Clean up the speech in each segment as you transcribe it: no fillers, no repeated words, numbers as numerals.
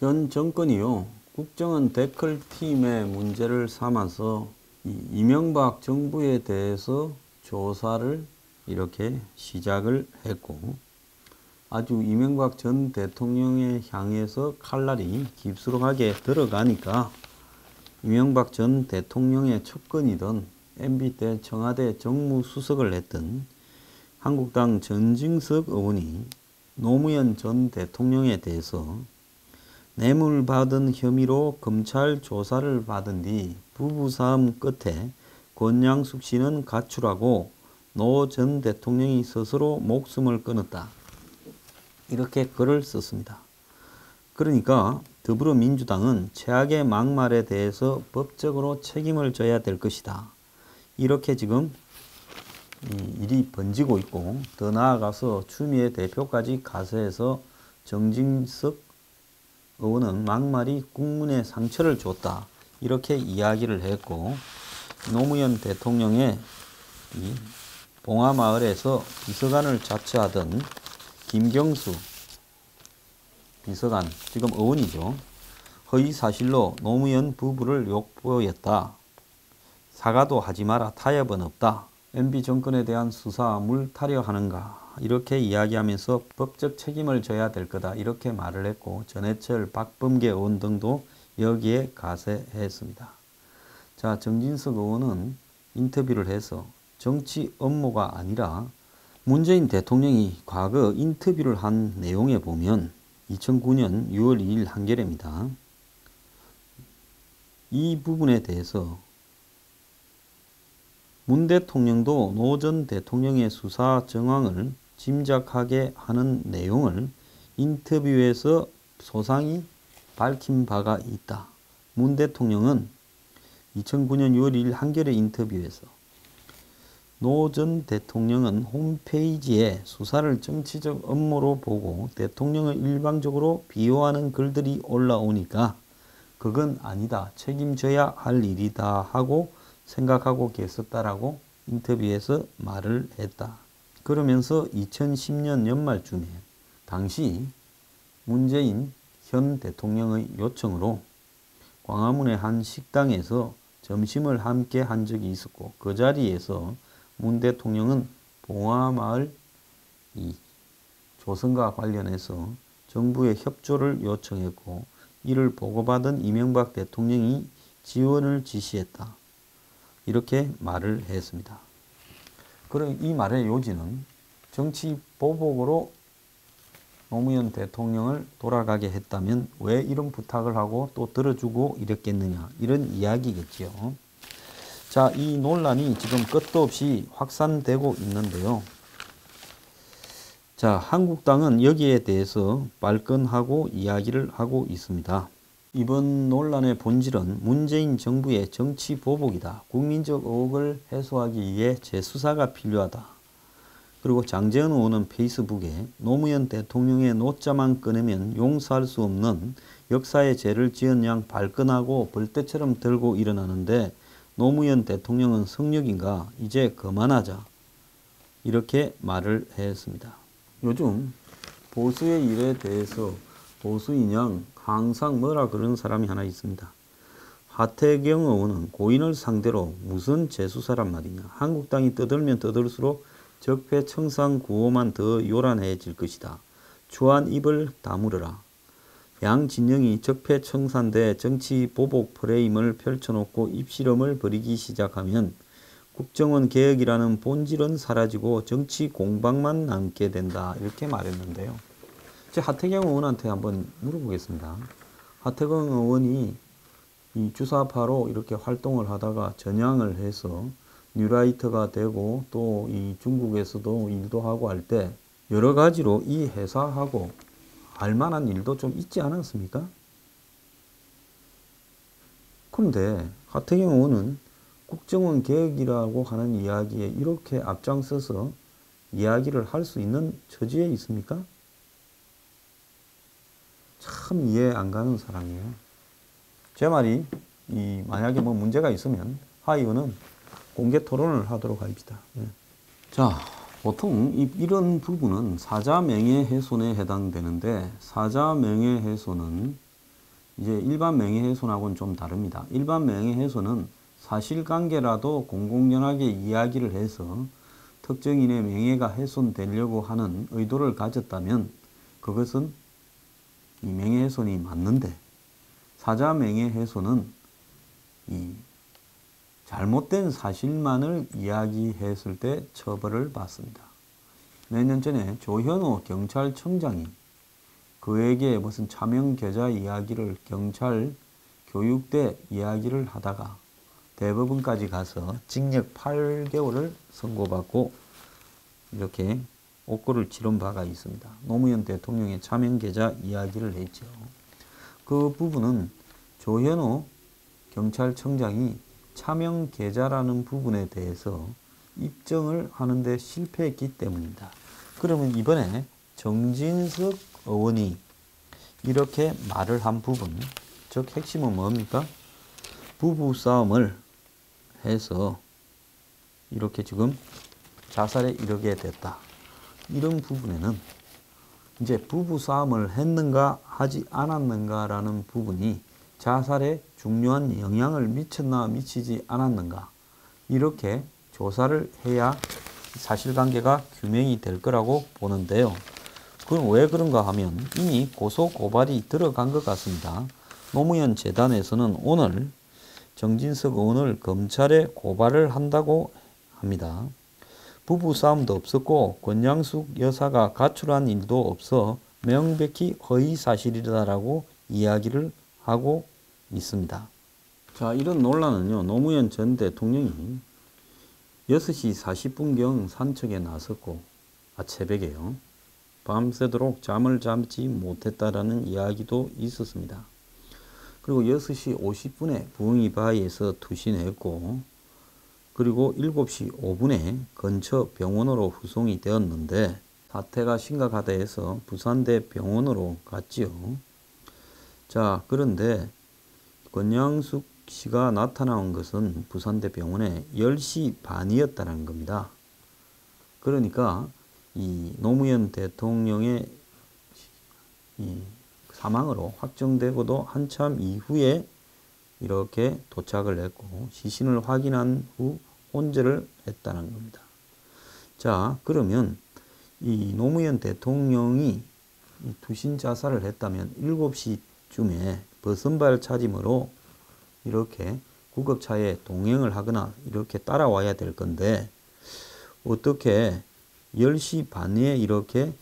현 정권이요, 국정원 데클팀의 문제를 삼아서 이명박 정부에 대해서 조사를 이렇게 시작을 했고, 아주 이명박 전 대통령에 향해서 칼날이 깊숙하게 들어가니까 이명박 전 대통령의 측근이던 MB 때 청와대 정무수석을 했던 한국당 전진석 의원이 노무현 전 대통령에 대해서 뇌물 받은 혐의로 검찰 조사를 받은 뒤 부부싸움 끝에 권양숙 씨는 가출하고 노 전 대통령이 스스로 목숨을 끊었다, 이렇게 글을 썼습니다. 그러니까 더불어민주당은 최악의 막말에 대해서 법적으로 책임을 져야 될 것이다, 이렇게 지금 일이 번지고 있고, 더 나아가서 추미애 대표까지 가세해서 정진석 의원은 막말이 국민에 상처를 줬다, 이렇게 이야기를 했고, 노무현 대통령의 이 봉화마을에서 비서관을 자처하던 김경수 비서관, 지금 의원이죠, 허위사실로 노무현 부부를 욕보였다, 사과도 하지 마라, 타협은 없다, MB 정권에 대한 수사 물타려 하는가, 이렇게 이야기하면서 법적 책임을 져야 될 거다, 이렇게 말을 했고, 전해철, 박범계 의원 등도 여기에 가세했습니다. 자, 정진석 의원은 인터뷰를 해서 정치 업무가 아니라 문재인 대통령이 과거 인터뷰를 한 내용에 보면 2009년 6월 2일 한겨레입니다. 이 부분에 대해서 문 대통령도 노 전 대통령의 수사 정황을 짐작하게 하는 내용을 인터뷰에서 소상히 밝힌 바가 있다. 문 대통령은 2009년 6월 2일 한겨레 인터뷰에서 노 전 대통령은 홈페이지에 수사를 정치적 업무로 보고 대통령을 일방적으로 비호하는 글들이 올라오니까 그건 아니다, 책임져야 할 일이다 하고 생각하고 계셨다라고 인터뷰에서 말을 했다. 그러면서 2010년 연말쯤에 당시 문재인 현 대통령의 요청으로 광화문의 한 식당에서 점심을 함께 한 적이 있었고, 그 자리에서 문 대통령은 봉화마을 조성과 관련해서 정부의 협조를 요청했고, 이를 보고받은 이명박 대통령이 지원을 지시했다, 이렇게 말을 했습니다. 그럼 이 말의 요지는 정치 보복으로 노무현 대통령을 돌아가게 했다면 왜 이런 부탁을 하고 또 들어주고 이랬겠느냐, 이런 이야기겠죠. 자, 이 논란이 지금 끝도 없이 확산되고 있는데요. 자, 한국당은 여기에 대해서 발끈하고 이야기를 하고 있습니다. 이번 논란의 본질은 문재인 정부의 정치 보복이다. 국민적 의혹을 해소하기 위해 재수사가 필요하다. 그리고 장제원 의원은 페이스북에 노무현 대통령의 노자만 꺼내면 용서할 수 없는 역사의 죄를 지은 양 발끈하고 벌떼처럼 들고 일어나는데 노무현 대통령은 성역인가? 이제 그만하자, 이렇게 말을 했습니다. 요즘 보수의 일에 대해서 보수인양 항상 뭐라 그러는 사람이 하나 있습니다. 하태경 의원은 고인을 상대로 무슨 재수사란 말이냐. 한국당이 떠들면 떠들수록 적폐청산 구호만 더 요란해질 것이다. 추한 입을 다물어라. 양 진영이 적폐청산대 정치 보복 프레임을 펼쳐놓고 입씨름을 벌이기 시작하면 국정원 개혁이라는 본질은 사라지고 정치 공방만 남게 된다, 이렇게 말했는데요. 하태경 의원한테 한번 물어보겠습니다. 하태경 의원이 이 주사파로 이렇게 활동을 하다가 전향을 해서 뉴라이터가 되고 또 이 중국에서도 일도 하고 할 때 여러 가지로 이 회사하고 알만한 일도 좀 있지 않았습니까? 그런데 하태경 의원은 국정원 개혁이라고 하는 이야기에 이렇게 앞장서서 이야기를 할 수 있는 처지에 있습니까? 참 이해 안 가는 사람이에요. 제 말이 만약에 뭐 문제가 있으면 하 의원은 공개 토론을 하도록 합시다. 네. 자, 보통 이런 부분은 사자 명예훼손에 해당되는데, 사자 명예훼손은 이제 일반 명예훼손하고는 좀 다릅니다. 일반 명예훼손은 사실관계라도 공공연하게 이야기를 해서 특정인의 명예가 훼손되려고 하는 의도를 가졌다면 그것은 이 명예훼손이 맞는데, 사자 명예훼손은 이 잘못된 사실만을 이야기했을 때 처벌을 받습니다. 몇 년 전에 조현오 경찰청장이 그에게 무슨 차명 계좌 이야기를 경찰 교육대 이야기를 하다가 대법원까지 가서 징역 8개월을 선고받고 이렇게 옥고를 치른 바가 있습니다. 노무현 대통령의 차명 계좌 이야기를 했죠. 그 부분은 조현오 경찰청장이 차명 계좌라는 부분에 대해서 입증을 하는데 실패했기 때문입니다. 그러면 이번에 정진석 의원이 이렇게 말을 한 부분, 즉 핵심은 뭡니까? 부부싸움을 해서 이렇게 지금 자살에 이르게 됐다. 이런 부분에는 이제 부부싸움을 했는가 하지 않았는가라는 부분이 자살에 중요한 영향을 미쳤나 미치지 않았는가, 이렇게 조사를 해야 사실관계가 규명이 될 거라고 보는데요. 그건 왜 그런가 하면 이미 고소 고발이 들어간 것 같습니다. 노무현 재단에서는 오늘 정진석 의원을 검찰에 고발을 한다고 합니다. 부부싸움도 없었고 권양숙 여사가 가출한 일도 없어 명백히 허위사실이다라고 이야기를 하고 있습니다. 자, 이런 논란은요, 노무현 전 대통령이 6시 40분경 산책에 나섰고, 새벽에요, 밤새도록 잠을 잠지 못했다라는 이야기도 있었습니다. 그리고 6시 50분에 부흥이 바위에서 투신했고, 그리고 7시 5분에 근처 병원으로 후송이 되었는데 사태가 심각하다 해서 부산대 병원으로 갔지요. 자, 그런데 권양숙 씨가 나타난 것은 부산대 병원에 10시 반이었다는 겁니다. 그러니까 이 노무현 대통령의 이 사망으로 확정되고도 한참 이후에 이렇게 도착을 했고 시신을 확인한 후 혼절을 했다는 겁니다. 자, 그러면 이 노무현 대통령이 투신 자살을 했다면 7시쯤에 버선발 차림으로 이렇게 구급차에 동행을 하거나 이렇게 따라와야 될 건데 어떻게 10시 반에 이렇게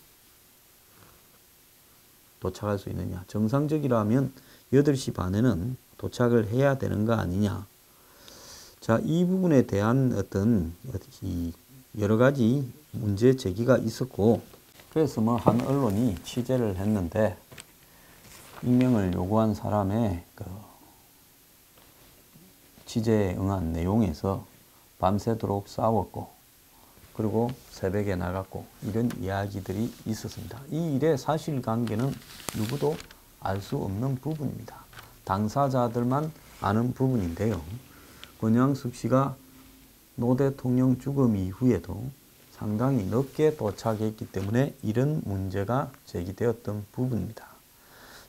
도착할 수 있느냐. 정상적이라면 8시 반에는 도착을 해야 되는 거 아니냐. 자, 이 부분에 대한 어떤 여러 가지 문제 제기가 있었고, 그래서 뭐 한 언론이 취재를 했는데 익명을 요구한 사람의 그 취재에 응한 내용에서 밤새도록 싸웠고 그리고 새벽에 나갔고 이런 이야기들이 있었습니다. 이 일의 사실관계는 누구도 알 수 없는 부분입니다. 당사자들만 아는 부분인데요. 권양숙 씨가 노 대통령 죽음 이후에도 상당히 늦게 도착했기 때문에 이런 문제가 제기되었던 부분입니다.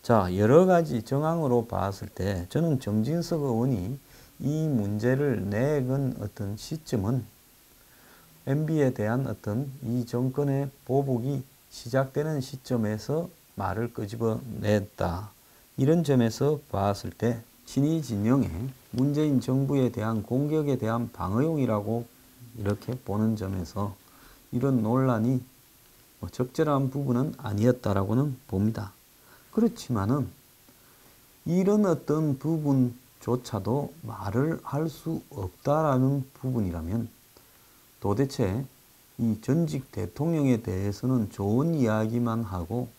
자, 여러 가지 정황으로 봤을 때 저는 정진석 의원이 이 문제를 내건 어떤 시점은 MB에 대한 어떤 이 정권의 보복이 시작되는 시점에서 말을 끄집어냈다. 이런 점에서 봤을 때 친이 진영의 문재인 정부에 대한 공격에 대한 방어용이라고 이렇게 보는 점에서 이런 논란이 적절한 부분은 아니었다라고는 봅니다. 그렇지만은 이런 어떤 부분조차도 말을 할 수 없다라는 부분이라면 도대체 이 전직 대통령에 대해서는 좋은 이야기만 하고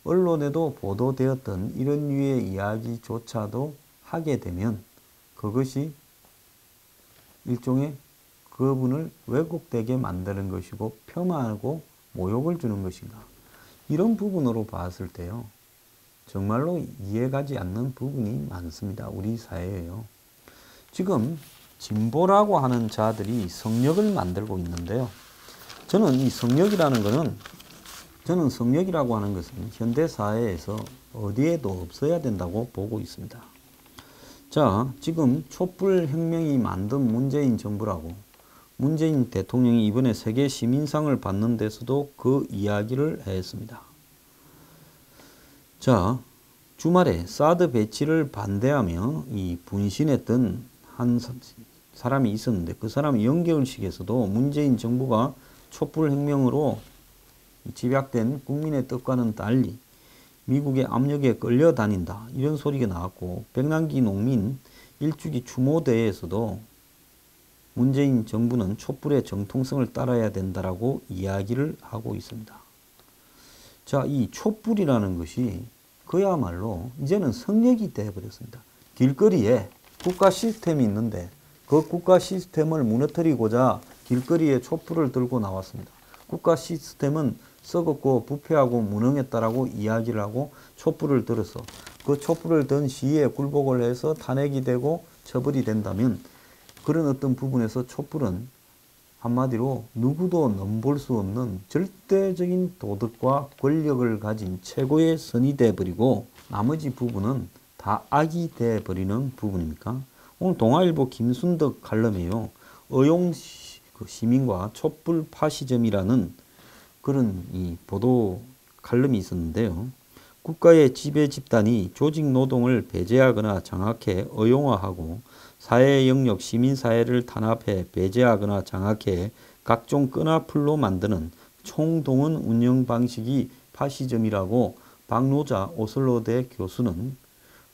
언론에도 보도되었던 이런 류의 이야기조차도 하게 되면 그것이 일종의 그분을 왜곡되게 만드는 것이고 폄하하고 모욕을 주는 것인가. 이런 부분으로 봤을 때요. 정말로 이해가지 않는 부분이 많습니다. 우리 사회에요. 지금 진보라고 하는 자들이 성역을 만들고 있는데요. 저는 이 성역이라고 하는 것은 현대 사회에서 어디에도 없어야 된다고 보고 있습니다. 자, 지금 촛불혁명이 만든 문재인 정부라고 문재인 대통령이 이번에 세계 시민상을 받는 데서도 그 이야기를 했습니다. 자, 주말에 사드 배치를 반대하며 이 분신했던 한 사람이 있었는데 그 사람 영결식에서도 문재인 정부가 촛불혁명으로 집약된 국민의 뜻과는 달리 미국의 압력에 끌려다닌다 이런 소리가 나왔고 백남기 농민 일주기 추모대회에서도 문재인 정부는 촛불의 정통성을 따라야 된다라고 이야기를 하고 있습니다. 자, 이 촛불이라는 것이 그야말로 이제는 성역이 되어버렸습니다. 길거리에 국가 시스템이 있는데 그 국가 시스템을 무너뜨리고자 길거리에 촛불을 들고 나왔습니다. 국가 시스템은 썩었고 부패하고 무능했다라고 이야기를 하고 촛불을 들어서 그 촛불을 든 시위에 굴복을 해서 탄핵이 되고 처벌이 된다면 그런 어떤 부분에서 촛불은 한마디로 누구도 넘볼 수 없는 절대적인 도덕과 권력을 가진 최고의 선이 되어버리고 나머지 부분은 다 악이 되어버리는 부분입니까? 오늘 동아일보 김순덕 칼럼에요. 의용 시민과 촛불 파시즘이라는 그런 이 보도 칼럼이 있었는데요. 국가의 지배 집단이 조직 노동을 배제하거나 장악해 의용화하고 사회 영역 시민사회를 탄압해 배제하거나 장악해 각종 끈앞풀로 만드는 총동원 운영 방식이 파시즘이라고 박노자 오슬로대 교수는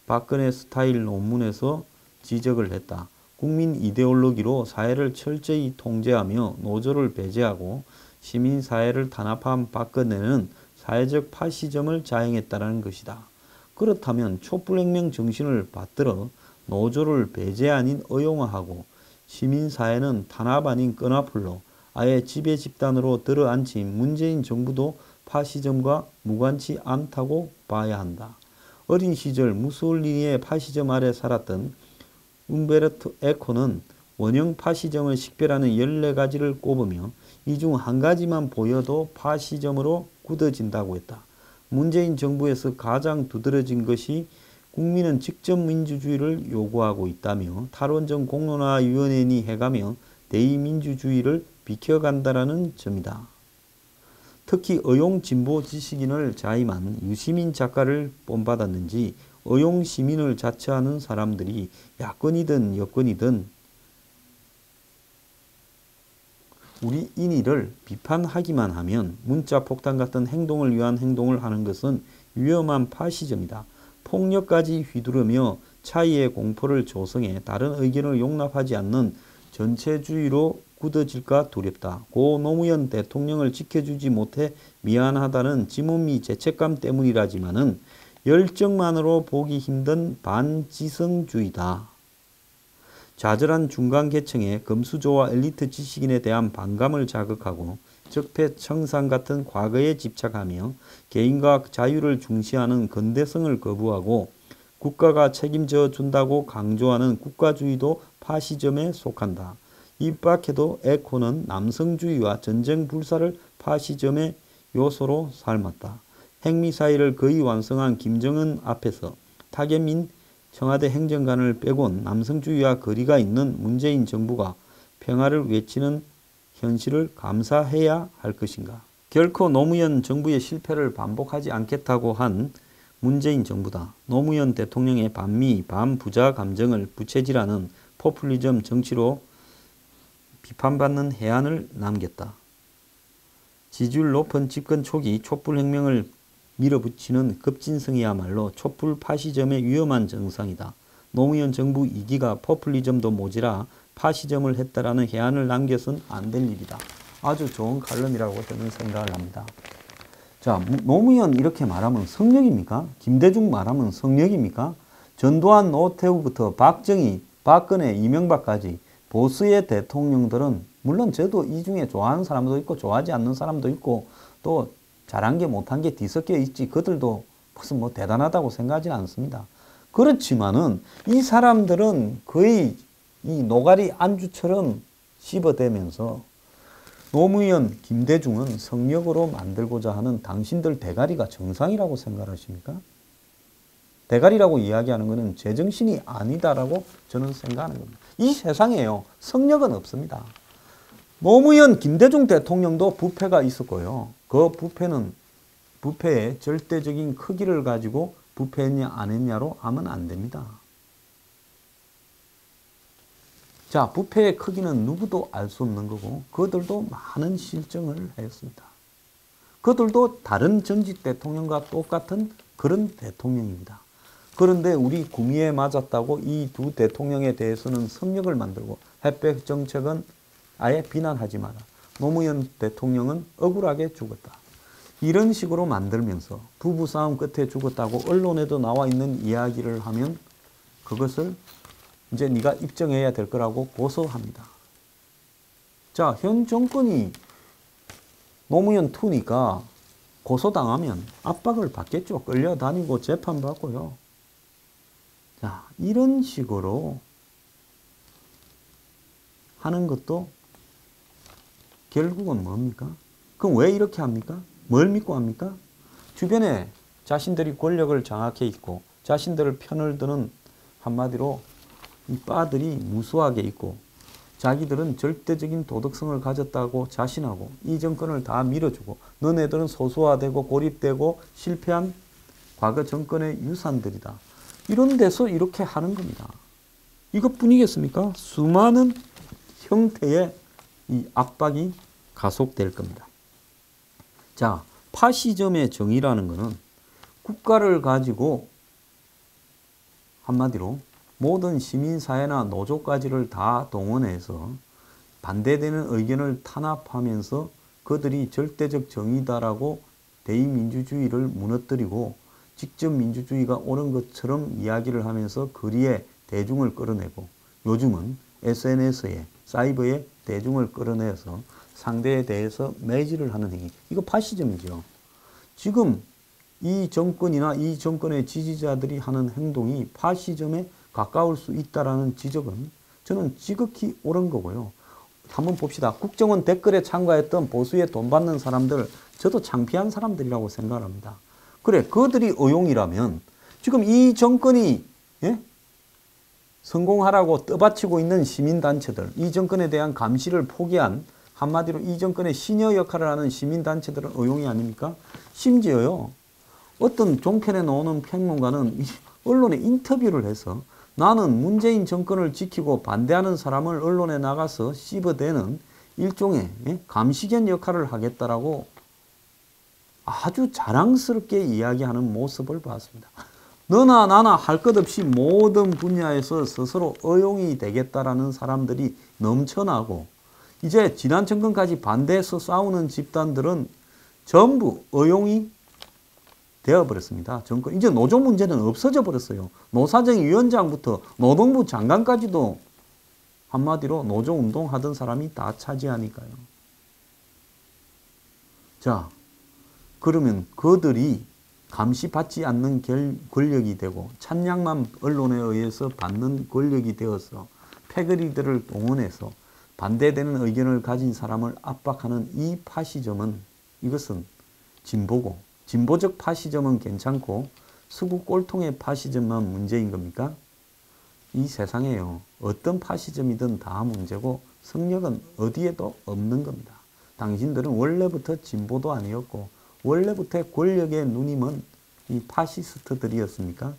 박근혜 스타일 논문에서 지적을 했다. 국민 이데올로기로 사회를 철저히 통제하며 노조를 배제하고 시민사회를 탄압한 박근혜는 사회적 파시즘을 자행했다는 것이다. 그렇다면 촛불혁명 정신을 받들어 노조를 배제 아닌 의용화하고 시민사회는 탄압 아닌 끈앞풀로 아예 지배 집단으로 들어앉힌 문재인 정부도 파시즘과 무관치 않다고 봐야 한다. 어린 시절 무솔리니의 파시즘 아래 살았던 움베르토 에코는 원형 파시즘을 식별하는 14가지를 꼽으며 이 중 한 가지만 보여도 파시즘으로 굳어진다고 했다. 문재인 정부에서 가장 두드러진 것이 국민은 직접 민주주의를 요구하고 있다며 탈원전 공론화위원회니 해가며 대의민주주의를 비켜간다라는 점이다. 특히 의용 진보 지식인을 자임한 유시민 작가를 본받았는지 의용 시민을 자처하는 사람들이 야권이든 여권이든 우리 인의를 비판하기만 하면 문자 폭탄 같은 행동을 위한 행동을 하는 것은 위험한 파시즘이다. 폭력까지 휘두르며 차이의 공포를 조성해 다른 의견을 용납하지 않는 전체주의로 굳어질까 두렵다. 고 노무현 대통령을 지켜주지 못해 미안하다는 지문미 죄책감 때문이라지만은 열정만으로 보기 힘든 반지성주의다. 좌절한 중간계층의 금수저와 엘리트 지식인에 대한 반감을 자극하고 적폐청산 같은 과거에 집착하며 개인과 자유를 중시하는 근대성을 거부하고 국가가 책임져 준다고 강조하는 국가주의도 파시즘에 속한다. 이 밖에도 에코는 남성주의와 전쟁불사를 파시즘의 요소로 삶았다. 핵미사일을 거의 완성한 김정은 앞에서 타겟민 청와대 행정관을 빼곤 남성주의와 거리가 있는 문재인 정부가 평화를 외치는 현실을 감사해야 할 것인가. 결코 노무현 정부의 실패를 반복하지 않겠다고 한 문재인 정부다. 노무현 대통령의 반미, 반부자 감정을 부채질하는 포퓰리즘 정치로 비판받는 해안을 남겼다. 지지율 높은 집권 초기 촛불혁명을 밀어붙이는 급진성이야말로 촛불 파시즘의 위험한 정상이다. 노무현 정부 2기가 포퓰리즘도 모자라 파시즘을 했다라는 해안을 남겨서는 안 될 일이다. 아주 좋은 칼럼이라고 저는 생각을 합니다. 자, 노무현 이렇게 말하면 성역입니까? 김대중 말하면 성역입니까? 전두환, 노태우부터 박정희, 박근혜, 이명박까지 보수의 대통령들은 물론 저도 이 중에 좋아하는 사람도 있고 좋아하지 않는 사람도 있고 또 잘한 게 못한 게 뒤섞여 있지 그들도 무슨 뭐 대단하다고 생각하지 않습니다. 그렇지만은 이 사람들은 거의 이 노가리 안주처럼 씹어대면서 노무현, 김대중은 성역으로 만들고자 하는 당신들 대가리가 정상이라고 생각하십니까? 대가리라고 이야기하는 것은 제정신이 아니다라고 저는 생각하는 겁니다. 이 세상에요. 성력은 없습니다. 노무현 김대중 대통령도 부패가 있었고요. 그 부패의 절대적인 크기를 가지고 부패했냐 안 했냐로 하면 안 됩니다. 자, 부패의 크기는 누구도 알 수 없는 거고 그들도 많은 실정을 했습니다. 그들도 다른 전직 대통령과 똑같은 그런 대통령입니다. 그런데 우리 구미에 맞았다고 이 두 대통령에 대해서는 성역을 만들고 햇볕 정책은 아예 비난하지 마라. 노무현 대통령은 억울하게 죽었다. 이런 식으로 만들면서 부부싸움 끝에 죽었다고 언론에도 나와 있는 이야기를 하면 그것을 이제 네가 입증해야 될 거라고 고소합니다. 자, 현 정권이 노무현 투니까 고소당하면 압박을 받겠죠. 끌려다니고 재판받고요. 자, 이런 식으로 하는 것도 결국은 뭡니까? 그럼 왜 이렇게 합니까? 뭘 믿고 합니까? 주변에 자신들이 권력을 장악해 있고 자신들을 편을 드는 한마디로 이 빠들이 무수하게 있고 자기들은 절대적인 도덕성을 가졌다고 자신하고 이 정권을 다 밀어주고 너네들은 소수화되고 고립되고 실패한 과거 정권의 유산들이다. 이런 데서 이렇게 하는 겁니다. 이것뿐이겠습니까? 수많은 형태의 이 압박이 가속될 겁니다. 자, 파시즘의 정의라는 것은 국가를 가지고 한마디로 모든 시민사회나 노조까지를 다 동원해서 반대되는 의견을 탄압하면서 그들이 절대적 정의다라고 대의민주주의를 무너뜨리고 직접 민주주의가 옳은 것처럼 이야기를 하면서 거리에 대중을 끌어내고 요즘은 SNS에 사이버에 대중을 끌어내서 상대에 대해서 매질을 하는 행위. 이거 파시즘이죠. 지금 이 정권이나 이 정권의 지지자들이 하는 행동이 파시즘에 가까울 수 있다라는 지적은 저는 지극히 옳은 거고요. 한번 봅시다. 국정원 댓글에 참가했던 보수에 돈 받는 사람들 저도 창피한 사람들이라고 생각합니다. 그래, 그들이 의용이라면 지금 이 정권이 성공하라고 떠받치고 있는 시민단체들, 이 정권에 대한 감시를 포기한 한마디로 이 정권의 시녀 역할을 하는 시민단체들은 의용이 아닙니까? 심지어요. 어떤 종편에 나오는 평론가는 언론에 인터뷰를 해서 나는 문재인 정권을 지키고 반대하는 사람을 언론에 나가서 씹어대는 일종의 감시견 역할을 하겠다라고 아주 자랑스럽게 이야기하는 모습을 봤습니다. 너나 나나 할 것 없이 모든 분야에서 스스로 의용이 되겠다라는 사람들이 넘쳐나고 이제 지난 정권까지 반대해서 싸우는 집단들은 전부 의용이 되어버렸습니다. 정권. 이제 노조 문제는 없어져 버렸어요. 노사정위원장부터 노동부 장관까지도 한마디로 노조운동 하던 사람이 다 차지하니까요. 자, 그러면 그들이 감시받지 않는 권력이 되고 찬양만 언론에 의해서 받는 권력이 되어서 패거리들을 동원해서 반대되는 의견을 가진 사람을 압박하는 이 파시즘은 이것은 진보고 진보적 파시즘은 괜찮고 수구 꼴통의 파시즘만 문제인 겁니까? 이 세상에요. 어떤 파시즘이든 다 문제고 성력은 어디에도 없는 겁니다. 당신들은 원래부터 진보도 아니었고 원래부터 권력의 누님은 이 파시스트들이었습니까?